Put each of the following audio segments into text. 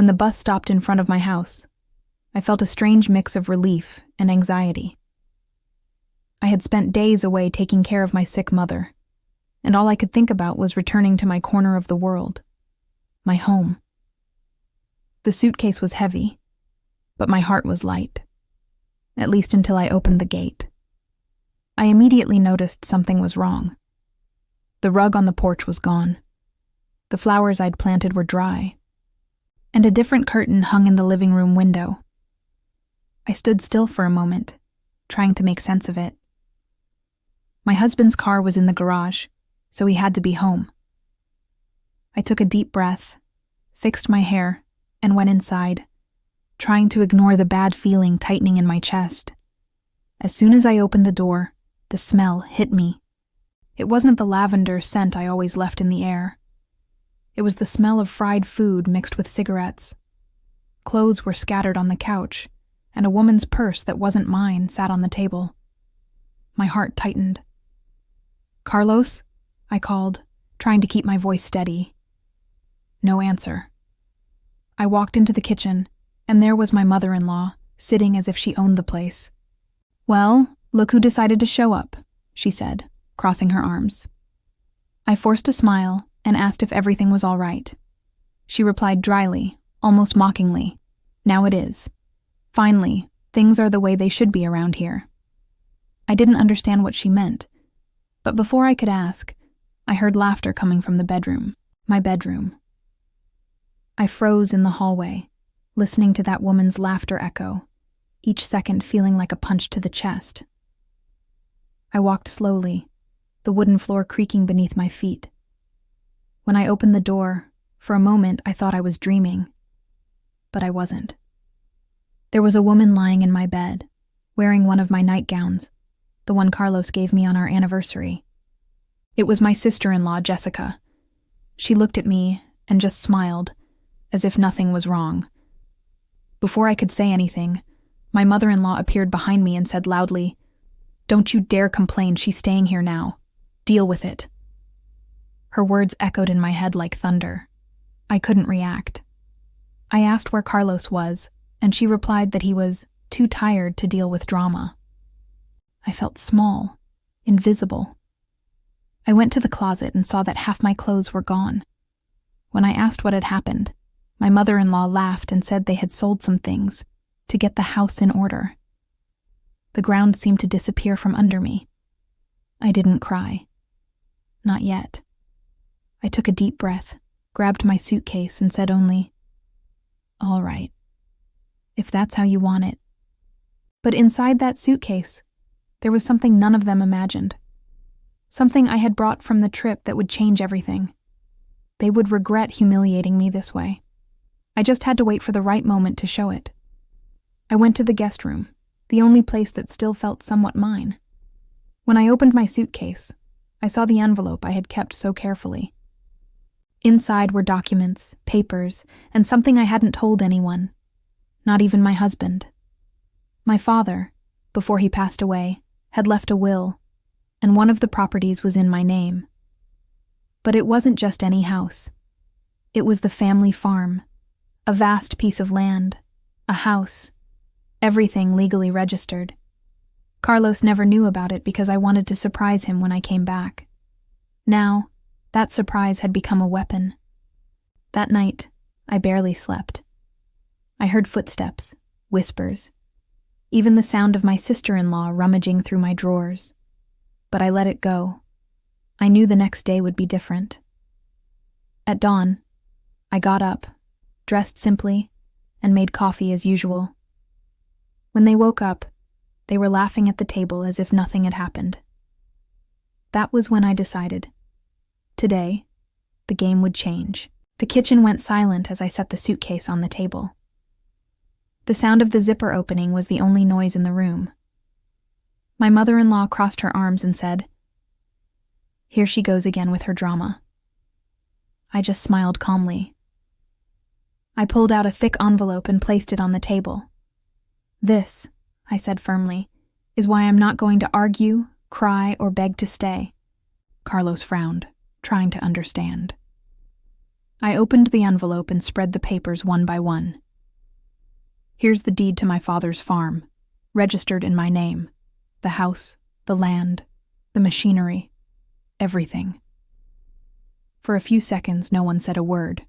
When the bus stopped in front of my house, I felt a strange mix of relief and anxiety. I had spent days away taking care of my sick mother, and all I could think about was returning to my corner of the world, my home. The suitcase was heavy, but my heart was light, at least until I opened the gate. I immediately noticed something was wrong. The rug on the porch was gone. The flowers I'd planted were dry, and a different curtain hung in the living room window. I stood still for a moment, trying to make sense of it. My husband's car was in the garage, so he had to be home. I took a deep breath, fixed my hair, and went inside, trying to ignore the bad feeling tightening in my chest. As soon as I opened the door, the smell hit me. It wasn't the lavender scent I always left in the air. It was the smell of fried food mixed with cigarettes. Clothes were scattered on the couch, and a woman's purse that wasn't mine sat on the table. My heart tightened. "Carlos?" I called, trying to keep my voice steady. No answer. I walked into the kitchen, and there was my mother-in-law, sitting as if she owned the place. "Well, look who decided to show up," she said, crossing her arms. I forced a smile and asked if everything was all right. She replied dryly, almost mockingly, "Now it is. Finally, things are the way they should be around here." I didn't understand what she meant, but before I could ask, I heard laughter coming from the bedroom, my bedroom. I froze in the hallway, listening to that woman's laughter echo, each second feeling like a punch to the chest. I walked slowly, the wooden floor creaking beneath my feet. When I opened the door, for a moment I thought I was dreaming, but I wasn't. There was a woman lying in my bed, wearing one of my nightgowns, the one Carlos gave me on our anniversary. It was my sister-in-law, Jessica. She looked at me and just smiled, as if nothing was wrong. Before I could say anything, my mother-in-law appeared behind me and said loudly, "Don't you dare complain, she's staying here now. Deal with it." Her words echoed in my head like thunder. I couldn't react. I asked where Carlos was, and she replied that he was too tired to deal with drama. I felt small, invisible. I went to the closet and saw that half my clothes were gone. When I asked what had happened, my mother-in-law laughed and said they had sold some things to get the house in order. The ground seemed to disappear from under me. I didn't cry. Not yet. I took a deep breath, grabbed my suitcase, and said only, "All right, if that's how you want it." But inside that suitcase, there was something none of them imagined. Something I had brought from the trip that would change everything. They would regret humiliating me this way. I just had to wait for the right moment to show it. I went to the guest room, the only place that still felt somewhat mine. When I opened my suitcase, I saw the envelope I had kept so carefully. Inside were documents, papers, and something I hadn't told anyone, not even my husband. My father, before he passed away, had left a will, and one of the properties was in my name. But it wasn't just any house. It was the family farm, a vast piece of land, a house, everything legally registered. Carlos never knew about it because I wanted to surprise him when I came back. Now, that surprise had become a weapon. That night, I barely slept. I heard footsteps, whispers, even the sound of my sister-in-law rummaging through my drawers. But I let it go. I knew the next day would be different. At dawn, I got up, dressed simply, and made coffee as usual. When they woke up, they were laughing at the table as if nothing had happened. That was when I decided. Today, the game would change. The kitchen went silent as I set the suitcase on the table. The sound of the zipper opening was the only noise in the room. My mother-in-law crossed her arms and said, "Here she goes again with her drama." I just smiled calmly. I pulled out a thick envelope and placed it on the table. "This," I said firmly, "is why I'm not going to argue, cry, or beg to stay." Carlos frowned, trying to understand. I opened the envelope and spread the papers one by one. Here's the deed to my father's farm, registered in my name. The house, the land, the machinery, everything. For a few seconds, no one said a word.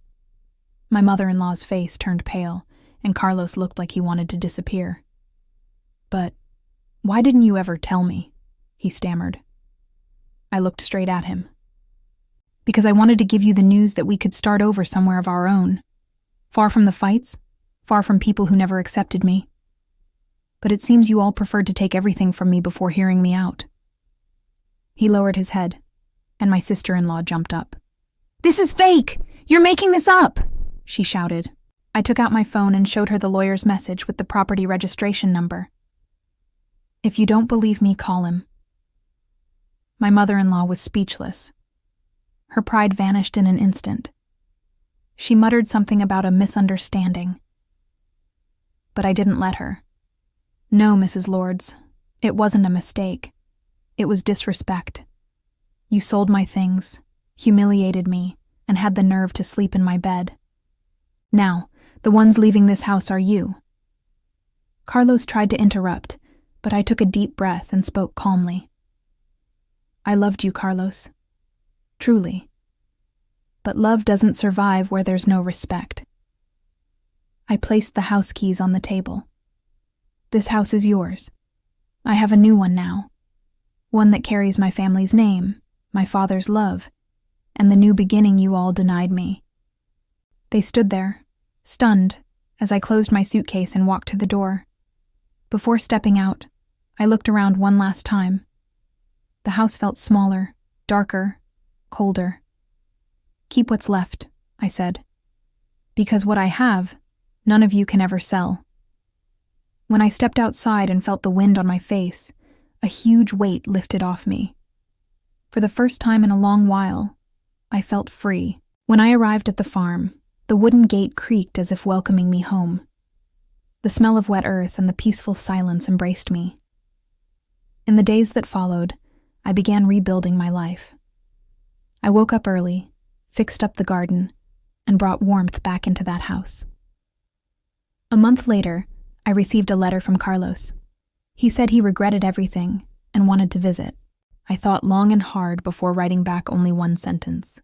My mother-in-law's face turned pale, and Carlos looked like he wanted to disappear. "But why didn't you ever tell me?" he stammered. I looked straight at him. "Because I wanted to give you the news that we could start over somewhere of our own. Far from the fights, far from people who never accepted me. But it seems you all preferred to take everything from me before hearing me out." He lowered his head, and my sister-in-law jumped up. "This is fake! You're making this up!" she shouted. I took out my phone and showed her the lawyer's message with the property registration number. "If you don't believe me, call him." My mother-in-law was speechless. Her pride vanished in an instant. She muttered something about a misunderstanding. But I didn't let her. "No, Mrs. Lords, it wasn't a mistake. It was disrespect. You sold my things, humiliated me, and had the nerve to sleep in my bed. Now, the ones leaving this house are you." Carlos tried to interrupt, but I took a deep breath and spoke calmly. "I loved you, Carlos. Truly. But love doesn't survive where there's no respect." I placed the house keys on the table. "This house is yours. I have a new one now. One that carries my family's name, my father's love, and the new beginning you all denied me." They stood there, stunned, as I closed my suitcase and walked to the door. Before stepping out, I looked around one last time. The house felt smaller, darker, colder. "Keep what's left," I said. "Because what I have, none of you can ever sell." When I stepped outside and felt the wind on my face, a huge weight lifted off me. For the first time in a long while, I felt free. When I arrived at the farm, the wooden gate creaked as if welcoming me home. The smell of wet earth and the peaceful silence embraced me. In the days that followed, I began rebuilding my life. I woke up early, fixed up the garden, and brought warmth back into that house. A month later, I received a letter from Carlos. He said he regretted everything and wanted to visit. I thought long and hard before writing back only one sentence.